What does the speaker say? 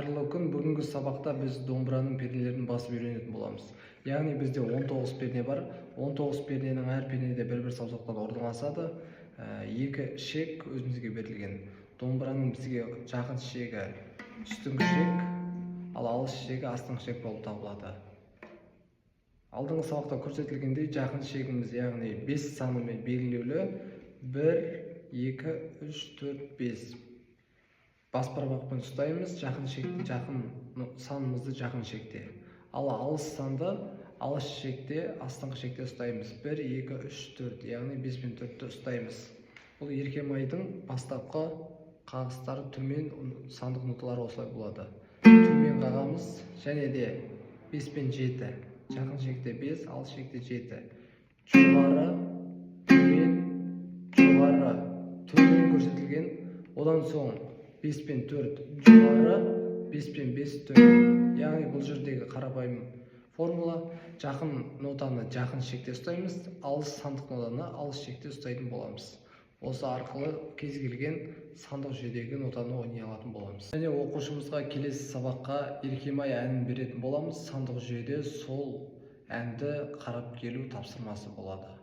Қайырлы күн, бүгінгі сабақта біз домбыраның пернелерін басып үйренетін боламыз. Яғни бізде 19 перне бар. 19 перненің әр пернеде бір-бір саусақтан орналасады. Екі шек өзімізге берілген. Домбыраның бізге жақын шегі үстіңгі шек, ал алыс шегі астыңғы шек болып табылады. Алдыңғы сабақта көрсетілгендей жақын шегіміз, яғни 5 санымен белгілеулі. 1, 2, 3, 4, 5. Бас бармақпен ұстаймыз, жақын санымызды жақын шекте. Ал алыс санды алыс шекте, астыңғы шекте ұстаймыз. 1, 2, 3, 4, яғни 5 пен 4-ті ұстаймыз. Бұл еркемайдың бастапқы қағыстары төмен сандық ноталары осылай болады. Төмен қағамыз және де 5 пен 7. Жақын шекте 5, алыс шекте 7. Жоғары, төмен көрсетілген. Одан соң 5 пен 4 жоғары, 5 пен 5 төмен. Яғни бұл жердегі қарапайым формула: жақын нотаны жақын шекте ұстаймыз, алыс сандық нотаны алыс шекте ұстайтын боламыз. Осы арқылы кез келген сандық жүйедегі нотаны ойнай алатын боламыз. Және оқушымызға келесі сабаққа еркемай әнін беретін боламыз. Сандық жүйеде сол әнді қарап келу тапсырмасы болады.